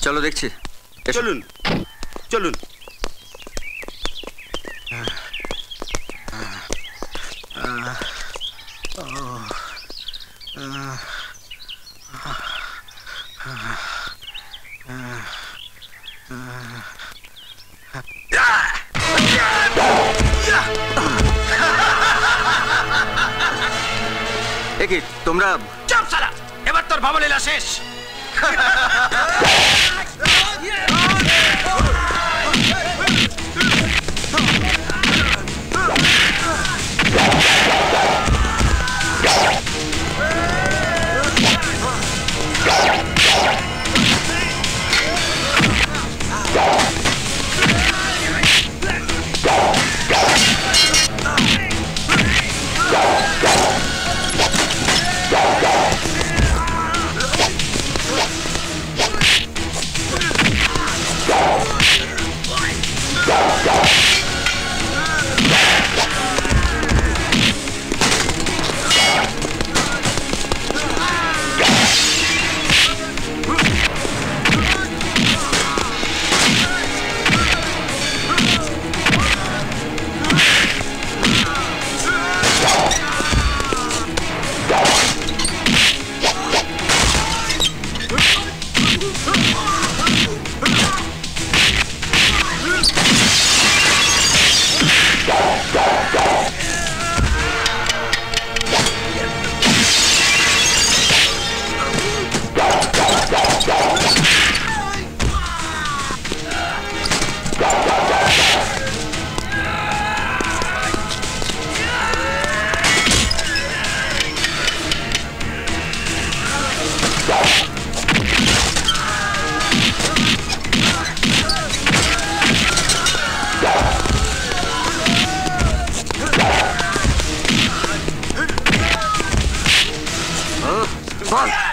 চলো দেখছি। চলুন চলুন। কি তোমরা? চুপ সালা, এবার তোর ভাবলীলা শেষ।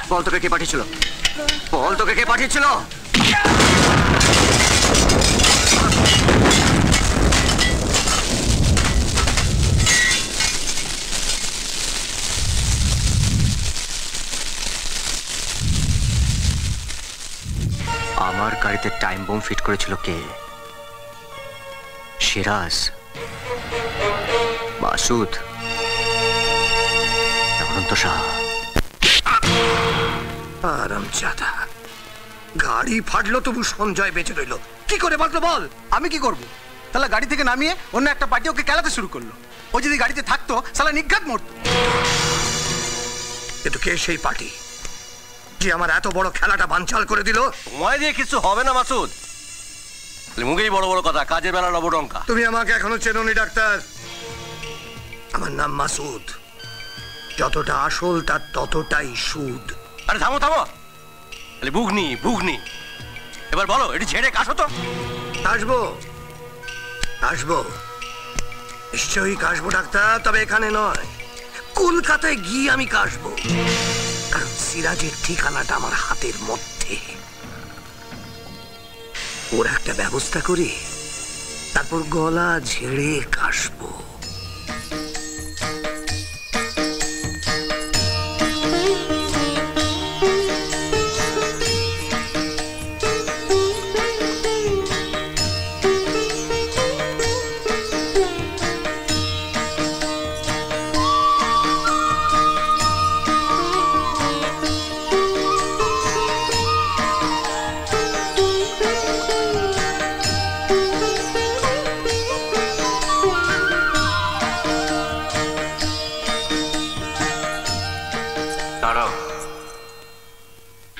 বল তোকে কে পাঠিয়েছিল? বল তোকে কে পাঠিয়েছিল? আমার গাড়িতে টাইম বোম ফিট করেছিল কে? সিরাজ, মাসুদ, অনন্ত শাহ। আরামজাদা, গাড়ি ফাটলো তবু সঞ্জয় বেঁচে রইল। কি করে বাঁচলো বল? আমি কি করব? তাহলে গাড়ি থেকে নামিয়ে অন্য একটা পার্টি ওকে খেলাতে শুরু করলো। ও যদি গাড়িতে থাকতো সালা নিঘাত মরতো। কিন্তু কে সেই পার্টি যে আমার এত বড় খেলাটা বানচাল করে দিল? তোমায় দিয়ে কিছু হবে না মাসুদ, মুখেই বড় বড় কথা, কাজের বেলা লবডঙ্কা। তুমি আমাকে এখনো চেনোনি ডাক্তার। আমার নাম মাসুদ। যতটা আসল তার ততটাই সুদ। আরে থামো থামো, বুগনি বুগনি। এবার বলো, এটি ঝেড়ে কাশো তো। আসবো আসবো, নিশ্চয়ই কাশবো ডাক্তার, তবে এখানে নয়, কলকাতায় গিয়ে আমি কাশবো। কারণ সিরাজের ঠিকানাটা আমার হাতের মধ্যে। ওর একটা ব্যবস্থা করি, তারপর গলা ঝেড়ে কাশবো।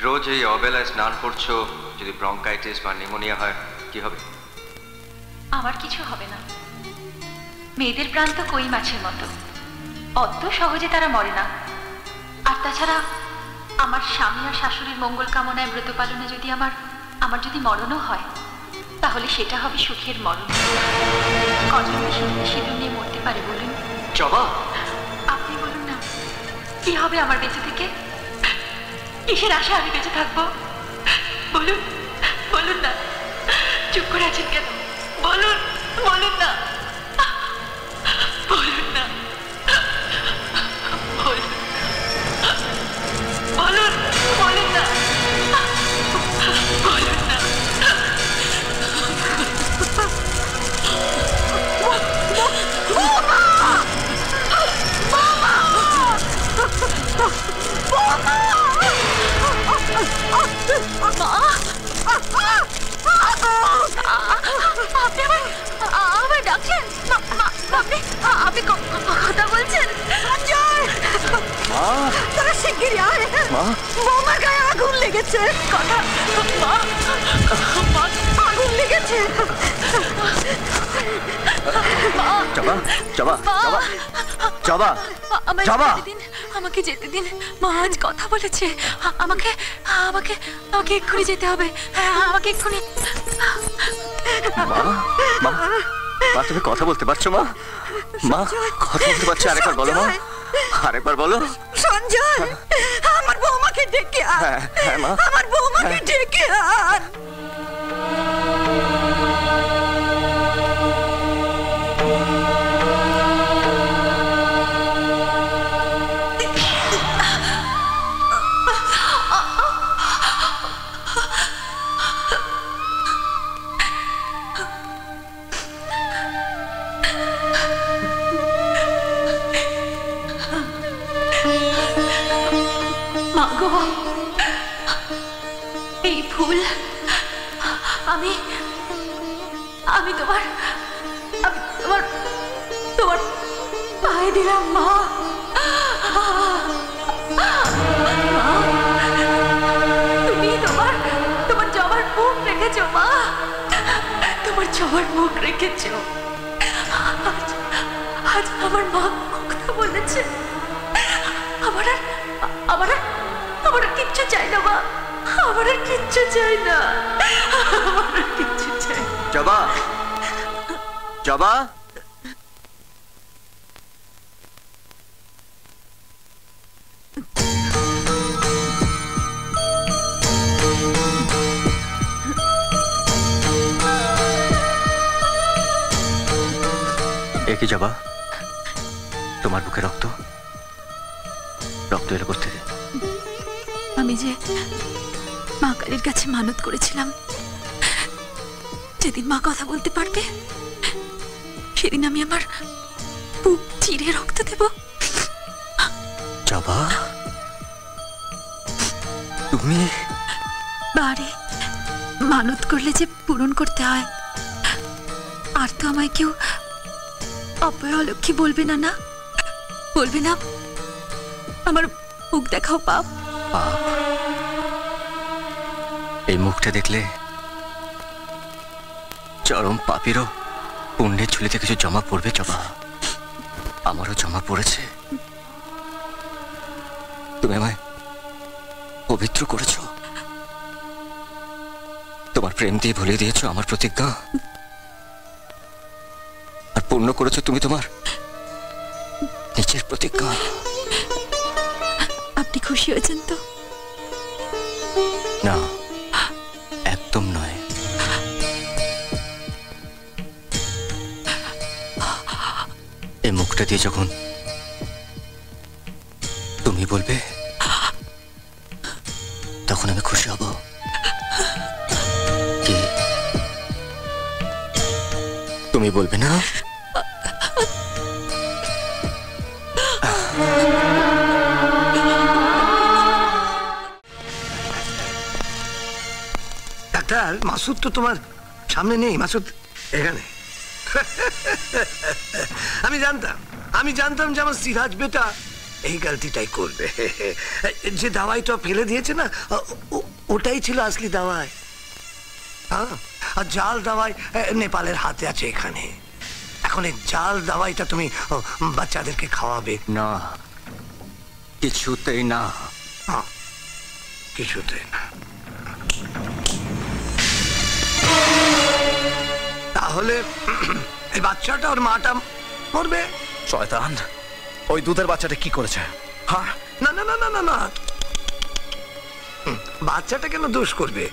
রোজ এই অবেলায় স্নান করছো, যদি ব্রঙ্কাইটিস বা নিউমোনিয়া হয় কি হবে? আমার কিছু হবে না। মেয়েদের প্রাণ তো কই মাছের মতো, অত সহজে তারা মরে না। আর তাছাড়া আমার স্বামী আর শাশুড়ির মঙ্গল কামনায় ব্রত পালনে যদি আমার যদি মরণও হয়, তাহলে সেটা হবে সুখের মরণ। কজন সিঁদুর নিয়ে মরতে পারে বলুন? জবা, আপনি বলুন না, কি হবে আমার বেঁচে থেকে? কিসের আশা আমি বেঁচে থাকবো? বলুন বলুন না, চুপ করে আছেন কেন? বলুন বলুন না, বলুন না, বলুন বলুন বলুন না, বলুন না। বৌমার গায়ে আগুন লেগেছে। আগুন লেগেছে। জবা জবা জবা জবা জবা, আমাকে যেতে দিন। মা আজ কথা বলেছে। আমাকে আমাকে আমাকে এক্ষুনি যেতে হবে। আমাকে এক্ষুনি। মা মা মা, তুমি কথা বলতে পারছো মা? মা কথা বলতে পারছো? আরেকবার বলো মা, আরেকবার বলো। সঞ্জয়, আমার বৌমাকে ডেকে আন। হ্যাঁ মা, আমার বৌমাকে ডেকে আন। এই ফুল আমি আমি তোমার তোমার পায়ে দিলাম মা। তুমি তোমার জবার মুখ রেখেছো মা, তোমার জবার মুখ রেখেছো। আজ আমার মা কথা বলেছে। আমার আর কিচ্ছু চাই না মা, আমার আর কিচ্ছু চাই না, আমার আর কিচ্ছু চাই। জবা জবা, কি জবা, তোমার বুকে রক্ত রক্ত এলো কোথা থেকে? আমি যে মা কালীর কাছে মানত করেছিলাম, যেদিন মা কথা বলতে পারবে সেদিন আমি আমার বুক চিরে রক্ত দেব। জবা, তুমি বারে মানত করলে যে পূরণ করতে হয়। আর তো আমায় কেউ অপয়া অলক্ষী বলবে না, না বলবে না। আমার মুখ দেখাও পাপ। পাপ? এই মুখটা দেখলে চরম পাপীরও পুণ্যের ঝুলিতে কিছু জমা পড়বে জবা। আমারও জমা পড়েছে। তুমি আমায় পবিত্র করেছ, তোমার প্রেম দিয়ে ভুলিয়ে দিয়েছ আমার প্রতিজ্ঞা, আর পূর্ণ করেছ তুমি তোমার নিজের প্রতিজ্ঞা। আপনি খুশি হয়েছেন তো? না, একদম নয়। এই মুখটা দিয়ে যখন তুমি বলবে তখন আমি খুশি হব। কি তুমি বলবে না? ডাক্তার, মাসুদ তো তোমার সামনে নেই। মাসুদ এখানে। আমি জানতাম যে আমার সিরাজ বেটা এই গলতিটাই করবে। যে দাওয়াইটা ফেলে দিয়েছে না, ওটাই ছিল আসলি দাওয়াই। আর জাল দাওয়াই নেপালের হাতে আছে এখানে। এখন এই জাল দাওয়াইটা তুমি বাচ্চাদেরকে খাওয়াবে না, কিছুতেই না। কিছুতেই না। তাহলে এই বাচ্চাটা ওর মাটা মরবে। শয়তান, ওই দুধের বাচ্চাটা কি করেছে? হ্যাঁ, না না না না না না, বাচ্চাটা কেন দোষ করবে?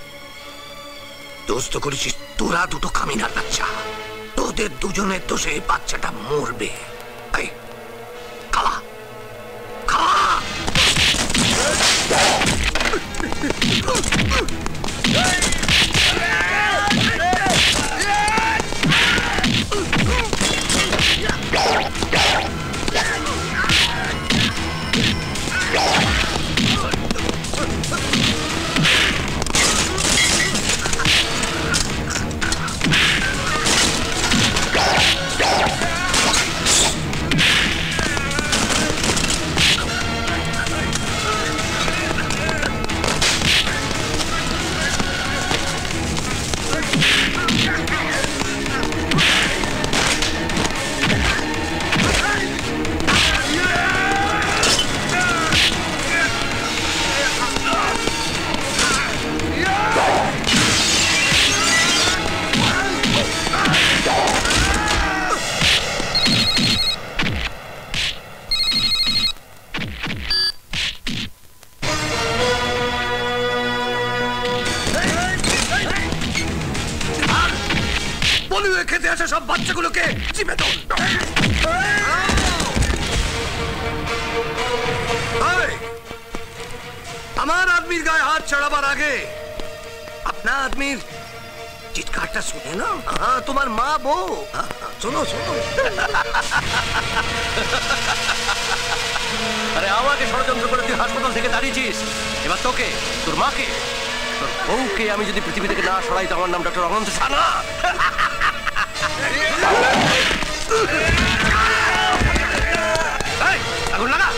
দোষ তো করেছিস তোরা, দুটো কামিনার বাচ্চা। তোদের দুজনের দোষে এই বাচ্চাটা মরবে। এই খাওয়া খাওয়া। বলিয়ে খেতে আসা সব বাচ্চাগুলোকে চিপে দাও। আমার আদমির গায়ে হাত চড়াবার আগে আপনার আদমির চিৎকারটা শুনে না। হ্যাঁ, তোমার মা বউ। শোনো শোনো। আরে আমাকে ষড়যন্ত্র করে তুই হাসপাতাল থেকে দাঁড়িয়েছিস, এবার তোকে, তোর মাকে, তোর বউকে আমি যদি পৃথিবী থেকে না সরাই তো আমার নাম ডক্টর অনন্ত সানা। আগুন লাগা।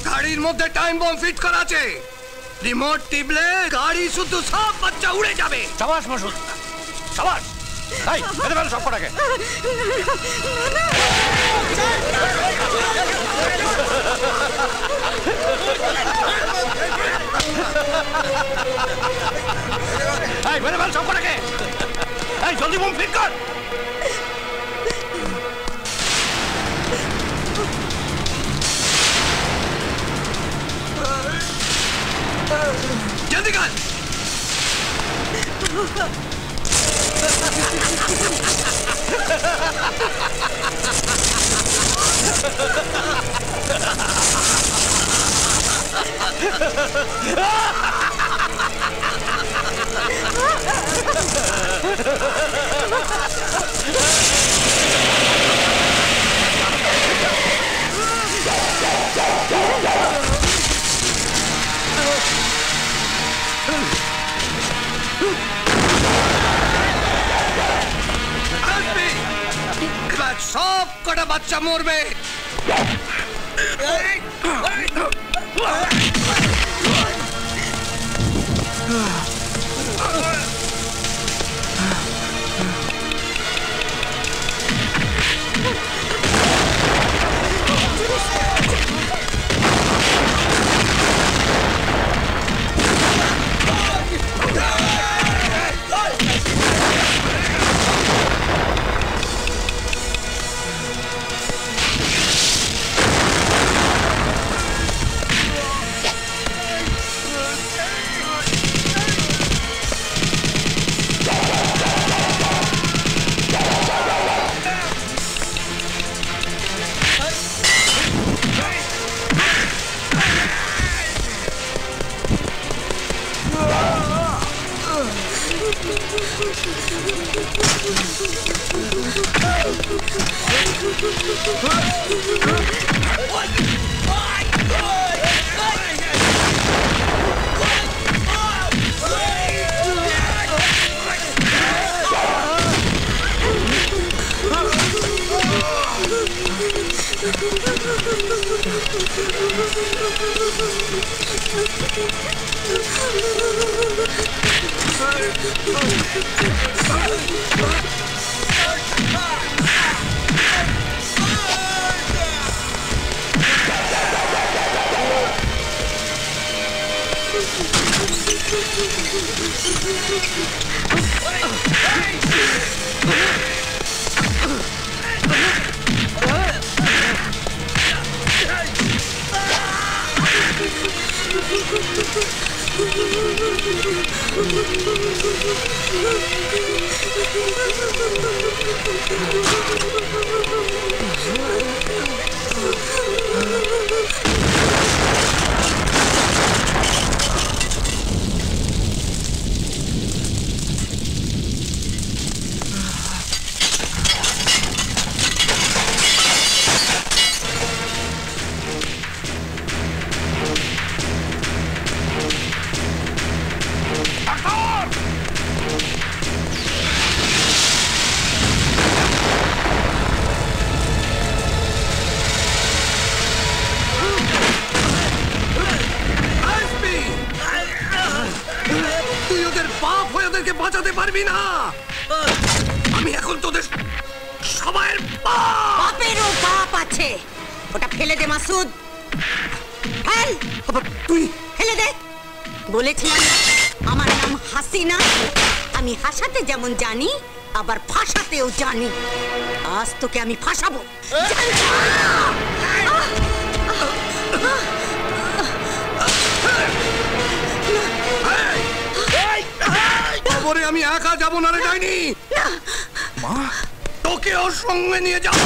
গাড়ির মধ্যে টাইম বম ফিট করা আছে, রিমোট টিপলে গাড়ি শুধু সব বাচ্চা উড়ে যাবে। সাবাস মাসুদ, সাবাস। এই বেঁধে ফেল সব কটাকে। এই বেঁধে ফেল সব কটাকে। এই জলদি বম ফিট কর। जल्दी कर। সব কটা বাচ্চা মরবে। বাঁচাতে পারবি না। আমি এখন তোদের সবাইয়ের বাপেরও বাপ আছে, ওটা ফেলে দে মাসুদ, ফেল। তুই ফেলে দে। বলেছিলাম আমার নাম হাসিনা, আমি হাসাতে যেমন জানি আবার ফাঁসাতেও জানি। আজ তোকে আমি ফাঁসাবো। খবরে আমি একা যাবো না রে ডাইনি, মা তোকে ওর সঙ্গে নিয়ে যাবো।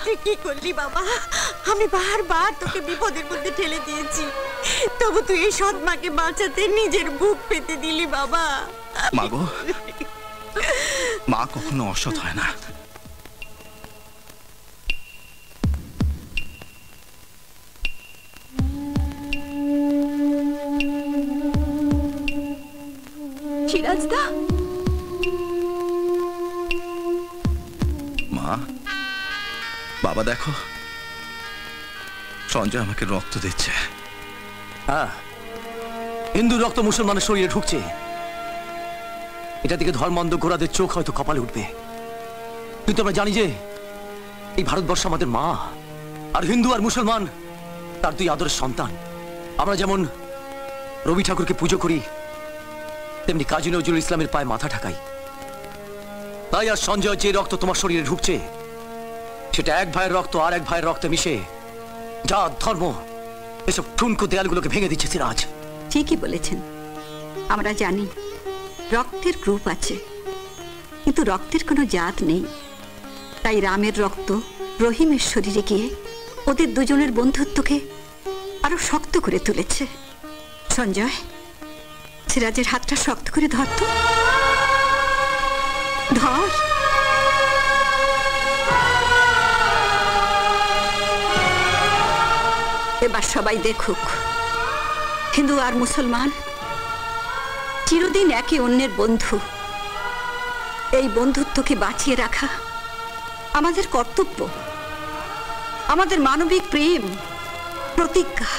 তুই কি করলি বাবা? আমি বারবার তোকে বিপদের মধ্যে ঠেলে দিয়েছি, তবু তুই এই সৎ মাকে বাঁচাতে নিজের বুক পেতে দিলি বাবা। মা গো, মা কখনো অসৎ হয় না। সিরাজদা, মা, বাবা দেখো, সঞ্জয় আমাকে রক্ত দিচ্ছে। হ্যাঁ, হিন্দু রক্ত মুসলমানের শরীরে ঢুকছে। এটা থেকে ধর্মান্ধ গোড়াদের চোখ হয়তো কপালে উঠবে, কিন্তু আমরা জানি যে এই ভারতবর্ষ আমাদের মা, আর হিন্দু আর মুসলমান তার দুই আদরের সন্তান। আমরা যেমন রবি ঠাকুরকে পুজো করি, তেমনি কাজী নজরুল ইসলামের পায়ে মাথা ঠাকাই। তাই আর সঞ্জয় যে রক্ত তোমার শরীরে ঢুকছে, সেটা এক ভাইয়ের রক্ত আর এক ভাইয়ের রক্তে মিশে জাত ধর্ম এসব ঠুনকো দেয়ালগুলোকে ভেঙে দিচ্ছে সিরাজ। ঠিকই বলেছেন, আমরা জানি রক্তের গ্রুপ আছে, কিন্তু রক্তের কোনো জাত নেই। তাই রামের রক্ত রহিমের শরীরে গিয়ে ওদের দুজনের বন্ধুত্বকে আরো শক্ত করে তুলেছে। সঞ্জয়, সিরাজের হাতটা শক্ত করে ধরতো, ধর। এবার সবাই দেখুক, হিন্দু আর মুসলমান চিরদিন একে অন্যের বন্ধু। এই বন্ধুত্বকে বাঁচিয়ে রাখা আমাদের কর্তব্য, আমাদের মানবিক প্রেম, প্রতিজ্ঞা।